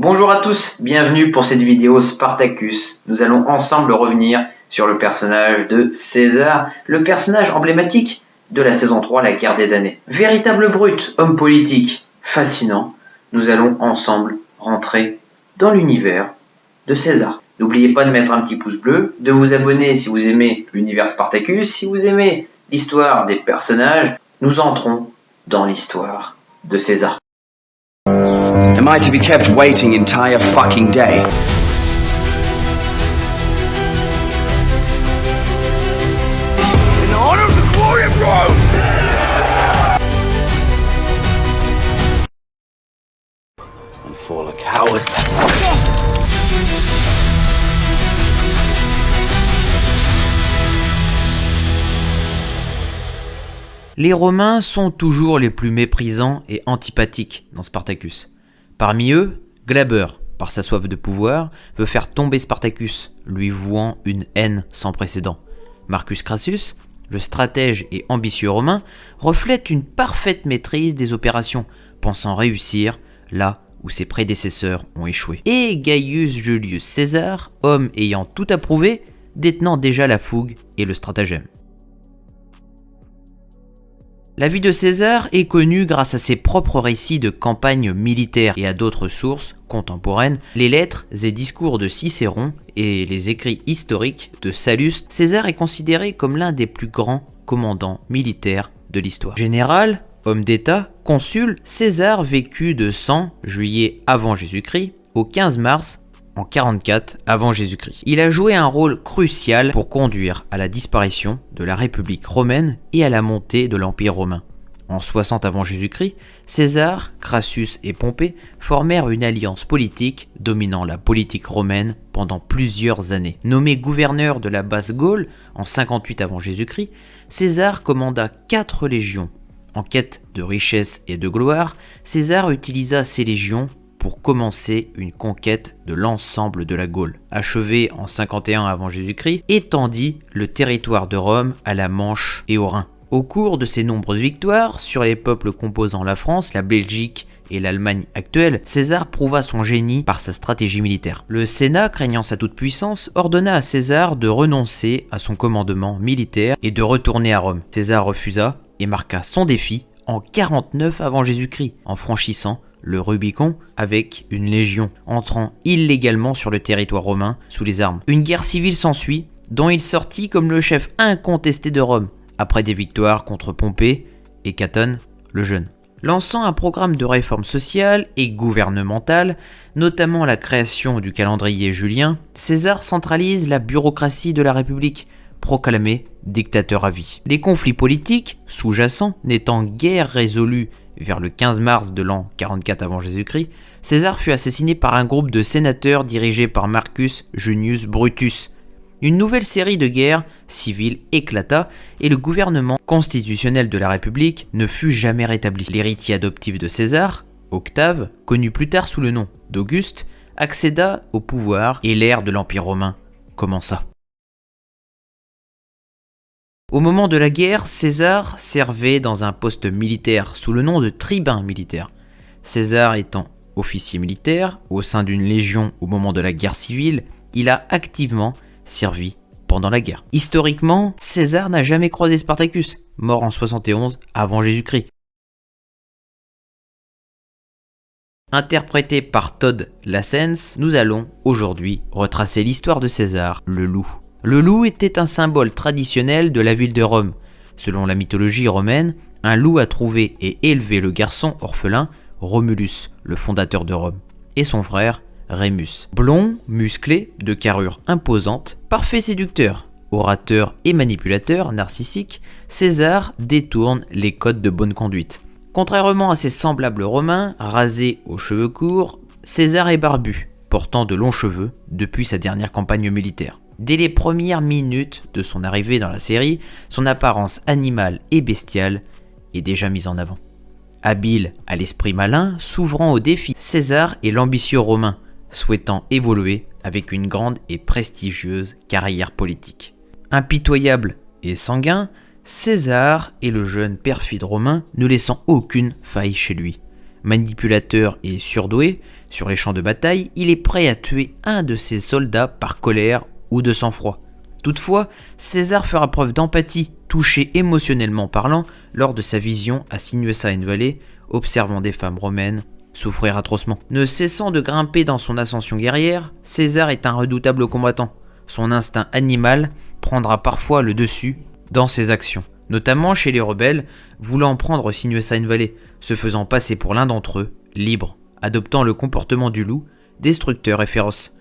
Bonjour à tous, bienvenue pour cette vidéo Spartacus. Nous allons ensemble revenir sur le personnage de César, le personnage emblématique de la saison 3, la guerre des damnés. Véritable brute, homme politique, fascinant, nous allons ensemble rentrer dans l'univers de César. N'oubliez pas de mettre un petit pouce bleu, de vous abonner si vous aimez l'univers Spartacus, si vous aimez l'histoire des personnages. Nous entrons dans l'histoire de César. Am I to be kept waiting entire fucking day? In honor of the glory of Rome! And fall a coward. Les Romains sont toujours les plus méprisants et antipathiques dans Spartacus. Parmi eux, Glaber, par sa soif de pouvoir, veut faire tomber Spartacus, lui vouant une haine sans précédent. Marcus Crassus, le stratège et ambitieux romain, reflète une parfaite maîtrise des opérations, pensant réussir là où ses prédécesseurs ont échoué. Et Gaius Julius César, homme ayant tout approuvé, détenant déjà la fougue et le stratagème. La vie de César est connue grâce à ses propres récits de campagnes militaires et à d'autres sources contemporaines, les lettres et discours de Cicéron et les écrits historiques de Sallust. César est considéré comme l'un des plus grands commandants militaires de l'histoire. Général, homme d'État, consul, César vécut de 100 juillet avant Jésus-Christ au 15 mars en 44 avant Jésus-Christ. Il a joué un rôle crucial pour conduire à la disparition de la République romaine et à la montée de l'Empire romain. En 60 avant Jésus-Christ, César, Crassus et Pompée formèrent une alliance politique dominant la politique romaine pendant plusieurs années. Nommé gouverneur de la Basse-Gaule en 58 avant Jésus-Christ, César commanda 4 légions. En quête de richesse et de gloire, César utilisa ces légions pour commencer une conquête de l'ensemble de la Gaule. Achevé en 51 avant Jésus-Christ, étendit le territoire de Rome à la Manche et au Rhin. Au cours de ses nombreuses victoires sur les peuples composant la France, la Belgique et l'Allemagne actuelle, César prouva son génie par sa stratégie militaire. Le Sénat, craignant sa toute-puissance, ordonna à César de renoncer à son commandement militaire et de retourner à Rome. César refusa et marqua son défi en 49 avant Jésus-Christ, en franchissant le Rubicon avec une légion, entrant illégalement sur le territoire romain sous les armes. Une guerre civile s'ensuit, dont il sortit comme le chef incontesté de Rome, après des victoires contre Pompée et Catone le Jeune. Lançant un programme de réforme sociale et gouvernementale, notamment la création du calendrier julien, César centralise la bureaucratie de la République, proclamé dictateur à vie. Les conflits politiques sous-jacents n'étant guère résolus vers le 15 mars de l'an 44 avant Jésus-Christ, César fut assassiné par un groupe de sénateurs dirigé par Marcus Junius Brutus. Une nouvelle série de guerres civiles éclata et le gouvernement constitutionnel de la République ne fut jamais rétabli. L'héritier adoptif de César, Octave, connu plus tard sous le nom d'Auguste, accéda au pouvoir et l'ère de l'Empire romain commença. Au moment de la guerre, César servait dans un poste militaire sous le nom de tribun militaire. César étant officier militaire au sein d'une légion au moment de la guerre civile, il a activement servi pendant la guerre. Historiquement, César n'a jamais croisé Spartacus, mort en 71 avant Jésus-Christ. Interprété par Todd Lassens, nous allons aujourd'hui retracer l'histoire de César, le loup. Le loup était un symbole traditionnel de la ville de Rome. Selon la mythologie romaine, un loup a trouvé et élevé le garçon orphelin Romulus, le fondateur de Rome, et son frère Rémus. Blond, musclé, de carrure imposante, parfait séducteur, orateur et manipulateur narcissique, César détourne les codes de bonne conduite. Contrairement à ses semblables romains, rasés aux cheveux courts, César est barbu, portant de longs cheveux depuis sa dernière campagne militaire. Dès les premières minutes de son arrivée dans la série, son apparence animale et bestiale est déjà mise en avant. Habile à l'esprit malin, s'ouvrant aux défis, César est l'ambitieux romain, souhaitant évoluer avec une grande et prestigieuse carrière politique. Impitoyable et sanguin, César est le jeune perfide romain ne laissant aucune faille chez lui. Manipulateur et surdoué, Sur les champs de bataille, il est prêt à tuer un de ses soldats par colère ou de sang-froid. Toutefois, César fera preuve d'empathie, touché émotionnellement parlant, lors de sa vision à Sinuessa in Valley, observant des femmes romaines souffrir atrocement. Ne cessant de grimper dans son ascension guerrière, César est un redoutable combattant. Son instinct animal prendra parfois le dessus dans ses actions, notamment chez les rebelles, voulant prendre Sinuessa in Valley, se faisant passer pour l'un d'entre eux, libre, adoptant le comportement du loup, destructeur et féroce.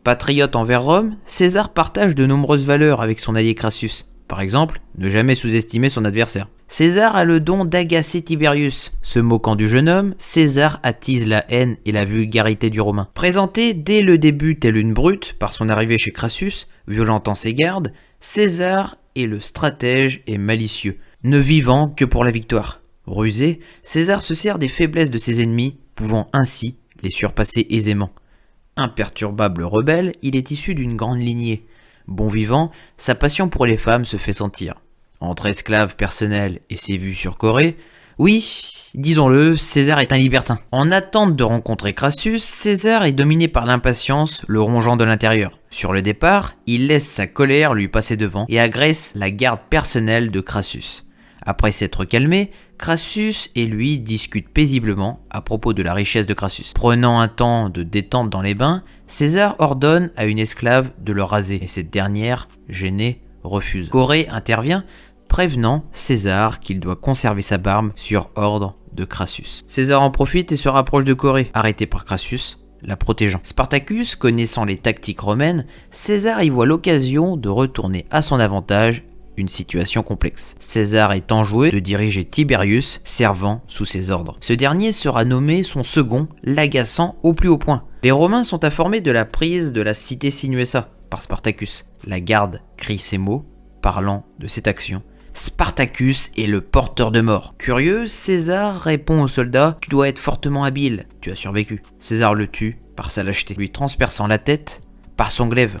Patriote envers Rome, César partage de nombreuses valeurs avec son allié Crassus. Par exemple, ne jamais sous-estimer son adversaire. César a le don d'agacer Tiberius. Se moquant du jeune homme, César attise la haine et la vulgarité du Romain. Présenté dès le début tel une brute par son arrivée chez Crassus, violentant ses gardes, César est le stratège et malicieux, ne vivant que pour la victoire. Rusé, César se sert des faiblesses de ses ennemis, pouvant ainsi les surpasser aisément. Imperturbable rebelle, il est issu d'une grande lignée. Bon vivant, sa passion pour les femmes se fait sentir. Entre esclave personnel et ses vues sur Corée, oui, disons-le, César est un libertin. En attente de rencontrer Crassus, César est dominé par l'impatience, le rongeant de l'intérieur. Sur le départ, il laisse sa colère lui passer devant et agresse la garde personnelle de Crassus. Après s'être calmé, Crassus et lui discutent paisiblement à propos de la richesse de Crassus. Prenant un temps de détente dans les bains, César ordonne à une esclave de le raser, et cette dernière, gênée, refuse. Corée intervient, prévenant César qu'il doit conserver sa barbe sur ordre de Crassus. César en profite et se rapproche de Corée, arrêté par Crassus, la protégeant. Spartacus, connaissant les tactiques romaines, César y voit l'occasion de retourner à son avantage une situation complexe. César est enjoué de diriger Tiberius, servant sous ses ordres. Ce dernier sera nommé son second, l'agaçant au plus haut point. Les Romains sont informés de la prise de la cité Sinuessa par Spartacus. La garde crie ces mots, parlant de cette action. Spartacus est le porteur de mort. Curieux, César répond au soldat « Tu dois être fortement habile, tu as survécu ». César le tue par sa lâcheté, lui transperçant la tête par son glaive.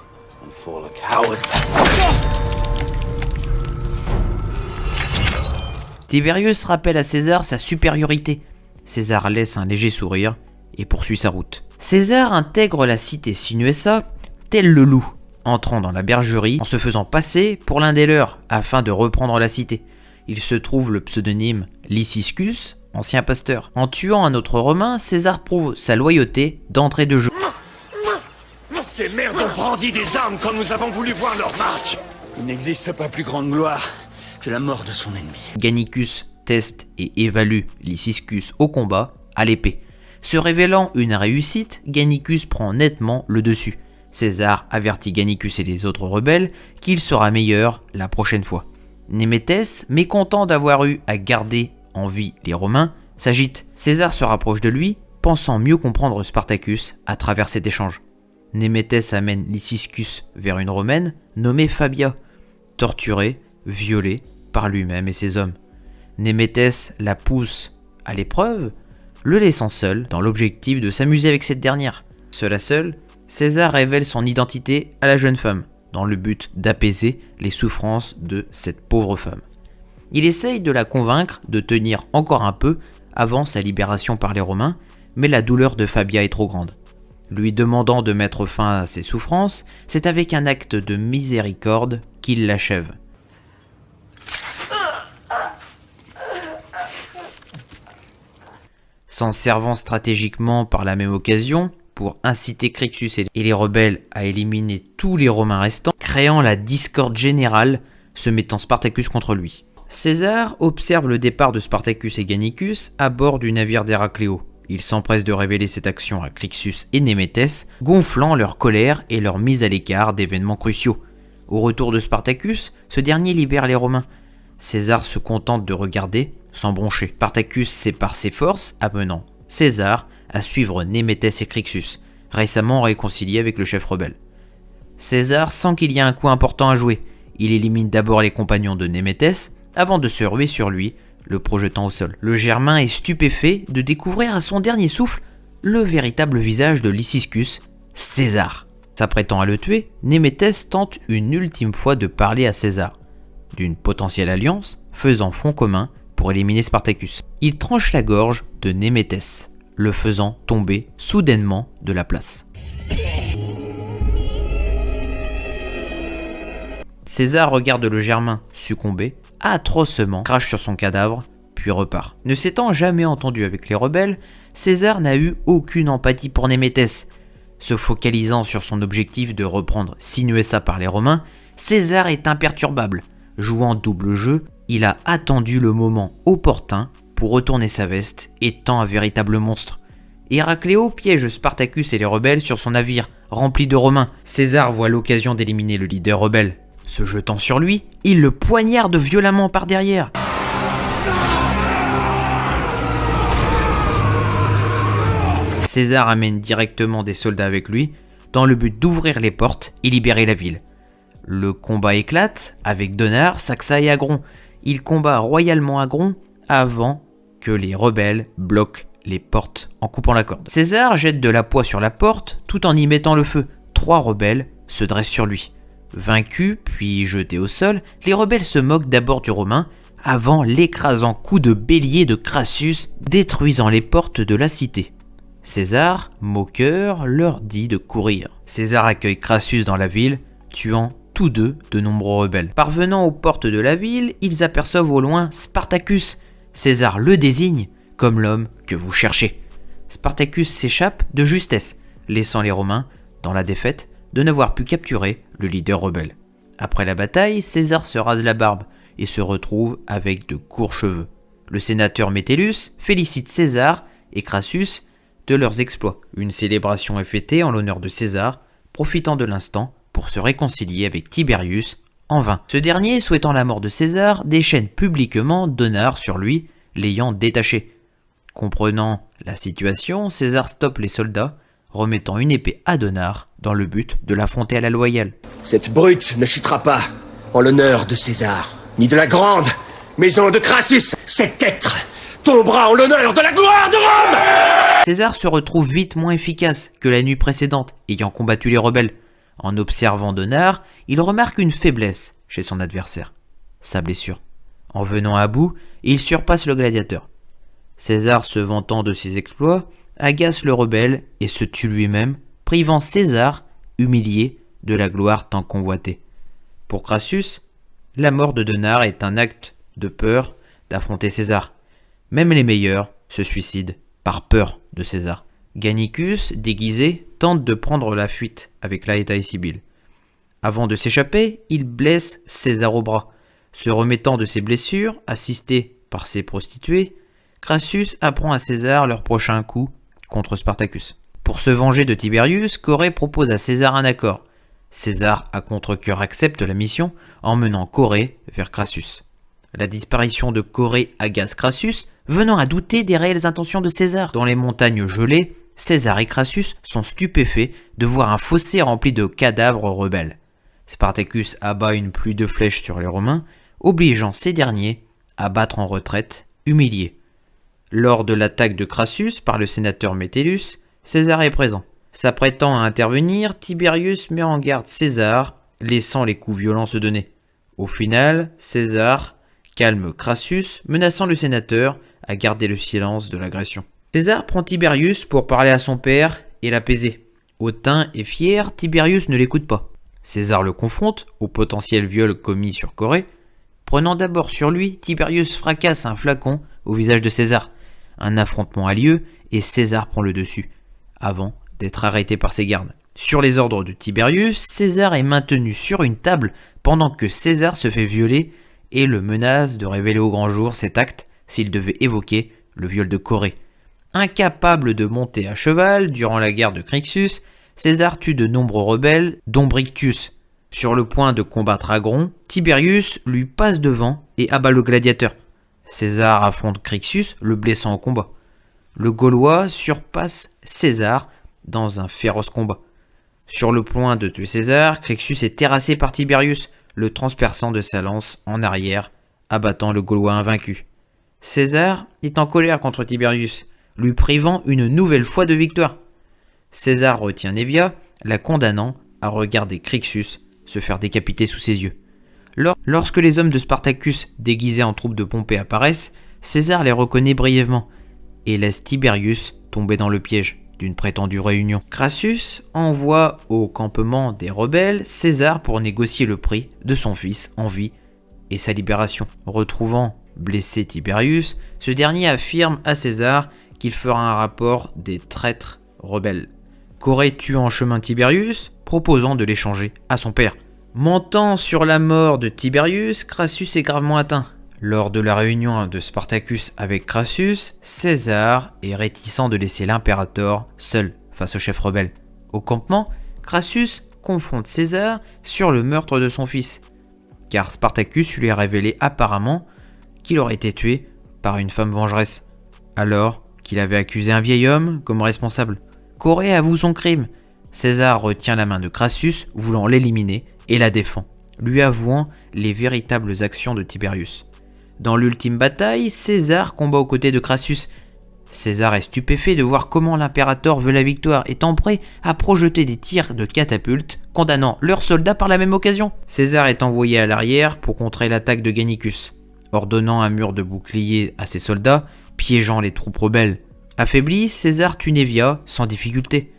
Tiberius rappelle à César sa supériorité. César laisse un léger sourire et poursuit sa route. César intègre la cité Sinuessa tel le loup, entrant dans la bergerie en se faisant passer pour l'un des leurs afin de reprendre la cité. Il se trouve le pseudonyme Lyciscus, ancien pasteur. En tuant un autre Romain, César prouve sa loyauté d'entrée de jeu. Ces merdes ont brandi des armes quand nous avons voulu voir leur marque. Il n'existe pas plus grande gloire que la mort de son ennemi. Gannicus teste et évalue Lyciscus au combat à l'épée. Se révélant une réussite, Gannicus prend nettement le dessus. César avertit Gannicus et les autres rebelles qu'il sera meilleur la prochaine fois. Néméthès, mécontent d'avoir eu à garder en vie les Romains, s'agite. César se rapproche de lui, pensant mieux comprendre Spartacus à travers cet échange. Néméthès amène Lyciscus vers une Romaine nommée Fabia, torturée, violée par lui-même et ses hommes. Néméthès la pousse à l'épreuve, le laissant seul dans l'objectif de s'amuser avec cette dernière. Seul à seul, César révèle son identité à la jeune femme, dans le but d'apaiser les souffrances de cette pauvre femme. Il essaye de la convaincre de tenir encore un peu avant sa libération par les Romains, mais la douleur de Fabia est trop grande. Lui demandant de mettre fin à ses souffrances, c'est avec un acte de miséricorde qu'il l'achève. S'en servant stratégiquement par la même occasion, pour inciter Crixus et les rebelles à éliminer tous les Romains restants, créant la discorde générale, se mettant Spartacus contre lui. César observe le départ de Spartacus et Gannicus à bord du navire d'Héracléo. Il s'empresse de révéler cette action à Crixus et Néméthès, gonflant leur colère et leur mise à l'écart d'événements cruciaux. Au retour de Spartacus, ce dernier libère les Romains. César se contente de regarder, sans broncher. Spartacus sépare ses forces, amenant César à suivre Néméthès et Crixus, récemment réconciliés avec le chef rebelle. César sent qu'il y a un coup important à jouer. Il élimine d'abord les compagnons de Néméthès, avant de se ruer sur lui, le projetant au sol. Le Germain est stupéfait de découvrir à son dernier souffle le véritable visage de Lyciscus, César. S'apprêtant à le tuer, Néméthès tente une ultime fois de parler à César d'une potentielle alliance, faisant front commun pour éliminer Spartacus. Il tranche la gorge de Néméthès, le faisant tomber soudainement de la place. César regarde le Germain succomber, atrocement, crache sur son cadavre, puis repart. Ne s'étant jamais entendu avec les rebelles, César n'a eu aucune empathie pour Néméthès. Se focalisant sur son objectif de reprendre Sinuessa par les Romains, César est imperturbable. Jouant double jeu, il a attendu le moment opportun pour retourner sa veste, étant un véritable monstre. Héracléo piège Spartacus et les rebelles sur son navire, rempli de Romains. César voit l'occasion d'éliminer le leader rebelle. Se jetant sur lui, il le poignarde violemment par derrière. César amène directement des soldats avec lui, dans le but d'ouvrir les portes et libérer la ville. Le combat éclate, avec Donard, Saxa et Agron. Il combat royalement Agron avant que les rebelles bloquent les portes en coupant la corde. César jette de la poix sur la porte tout en y mettant le feu. 3 rebelles se dressent sur lui. Vaincus puis jetés au sol, les rebelles se moquent d'abord du Romain avant l'écrasant coup de bélier de Crassus détruisant les portes de la cité. César, moqueur, leur dit de courir. César accueille Crassus dans la ville, tuant tous deux de nombreux rebelles. Parvenant aux portes de la ville, ils aperçoivent au loin Spartacus. César le désigne comme l'homme que vous cherchez. Spartacus s'échappe de justesse, laissant les Romains, dans la défaite, de n'avoir pu capturer le leader rebelle. Après la bataille, César se rase la barbe et se retrouve avec de courts cheveux. Le sénateur Métellus félicite César et Crassus de leurs exploits. Une célébration est fêtée en l'honneur de César, profitant de l'instant pour se réconcilier avec Tiberius en vain. Ce dernier, souhaitant la mort de César, déchaîne publiquement Donard sur lui, l'ayant détaché. Comprenant la situation, César stoppe les soldats, remettant une épée à Donard dans le but de l'affronter à la loyale. Cette brute ne chutera pas en l'honneur de César, ni de la grande maison de Crassus. Cet être tombera en l'honneur de la gloire de Rome. César se retrouve vite moins efficace que la nuit précédente, ayant combattu les rebelles. En observant Donard, il remarque une faiblesse chez son adversaire, sa blessure. En venant à bout, il surpasse le gladiateur. César, se vantant de ses exploits, agace le rebelle et se tue lui-même, privant César, humilié, de la gloire tant convoitée. Pour Crassus, la mort de Donard est un acte de peur d'affronter César. Même les meilleurs se suicident par peur de César. Gannicus, déguisé, tente de prendre la fuite avec Laeta et Sibylle. Avant de s'échapper, il blesse César au bras. Se remettant de ses blessures, assisté par ses prostituées, Crassus apprend à César leur prochain coup contre Spartacus. Pour se venger de Tiberius, Corée propose à César un accord. César, à contre-cœur, accepte la mission, emmenant Corée vers Crassus. La disparition de Corée agace Crassus, venant à douter des réelles intentions de César. Dans les montagnes gelées, César et Crassus sont stupéfaits de voir un fossé rempli de cadavres rebelles. Spartacus abat une pluie de flèches sur les Romains, obligeant ces derniers à battre en retraite, humiliés. Lors de l'attaque de Crassus par le sénateur Métellus, César est présent. S'apprêtant à intervenir, Tiberius met en garde César, laissant les coups violents se donner. Au final, César calme Crassus, menaçant le sénateur à garder le silence de l'agression. César prend Tiberius pour parler à son père et l'apaiser. Hautain et fier, Tiberius ne l'écoute pas. César le confronte au potentiel viol commis sur Corée. Prenant d'abord sur lui, Tiberius fracasse un flacon au visage de César. Un affrontement a lieu et César prend le dessus, avant d'être arrêté par ses gardes. Sur les ordres de Tiberius, César est maintenu sur une table pendant que César se fait violer et le menace de révéler au grand jour cet acte s'il devait évoquer le viol de Corée. Incapable de monter à cheval durant la guerre de Crixus, César tue de nombreux rebelles, dont Brictius. Sur le point de combattre Agron, Tiberius lui passe devant et abat le gladiateur. César affronte Crixus, le blessant au combat. Le Gaulois surpasse César dans un féroce combat. Sur le point de tuer César, Crixus est terrassé par Tiberius, le transperçant de sa lance en arrière, abattant le Gaulois invaincu. César est en colère contre Tiberius, lui privant une nouvelle fois de victoire. César retient Névia, la condamnant à regarder Crixus se faire décapiter sous ses yeux. Lorsque les hommes de Spartacus déguisés en troupes de Pompée apparaissent, César les reconnaît brièvement et laisse Tiberius tomber dans le piège d'une prétendue réunion. Crassus envoie au campement des rebelles César pour négocier le prix de son fils en vie et sa libération. Retrouvant blessé Tiberius, ce dernier affirme à César qu'il fera un rapport des traîtres rebelles. Corée tue en chemin Tiberius, proposant de l'échanger à son père. Mentant sur la mort de Tiberius, Crassus est gravement atteint. Lors de la réunion de Spartacus avec Crassus, César est réticent de laisser l'impérator seul face au chef rebelle. Au campement, Crassus confronte César sur le meurtre de son fils, car Spartacus lui a révélé apparemment qu'il aurait été tué par une femme vengeresse, alors qu'il avait accusé un vieil homme comme responsable. Corée avoue son crime. César retient la main de Crassus, voulant l'éliminer, et la défend, lui avouant les véritables actions de Tiberius. Dans l'ultime bataille, César combat aux côtés de Crassus. César est stupéfait de voir comment l'impérator veut la victoire, étant prêt à projeter des tirs de catapulte, condamnant leurs soldats par la même occasion. César est envoyé à l'arrière pour contrer l'attaque de Gannicus, ordonnant un mur de boucliers à ses soldats, piégeant les troupes rebelles. Affaibli, César tue Nevia sans difficulté.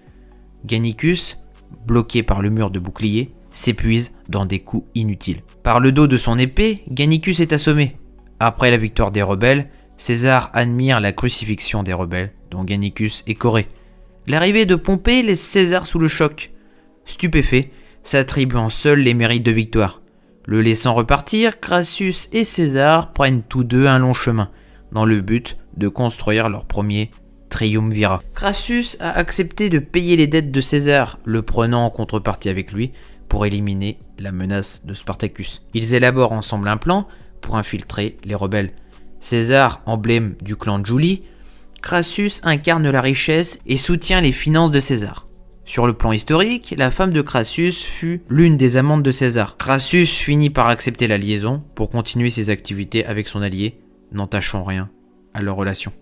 Gannicus, bloqué par le mur de boucliers, s'épuise dans des coups inutiles. Par le dos de son épée, Gannicus est assommé. Après la victoire des rebelles, César admire la crucifixion des rebelles, dont Gannicus est Corée. L'arrivée de Pompée laisse César sous le choc. Stupéfait, s'attribuant seul les mérites de victoire. Le laissant repartir, Crassus et César prennent tous deux un long chemin, dans le but de construire leur premier triumvirat. Crassus a accepté de payer les dettes de César, le prenant en contrepartie avec lui pour éliminer la menace de Spartacus. Ils élaborent ensemble un plan pour infiltrer les rebelles. César, emblème du clan de Julie, Crassus incarne la richesse et soutient les finances de César. Sur le plan historique, la femme de Crassus fut l'une des amantes de César. Crassus finit par accepter la liaison pour continuer ses activités avec son allié, n'entachant rien à leur relation.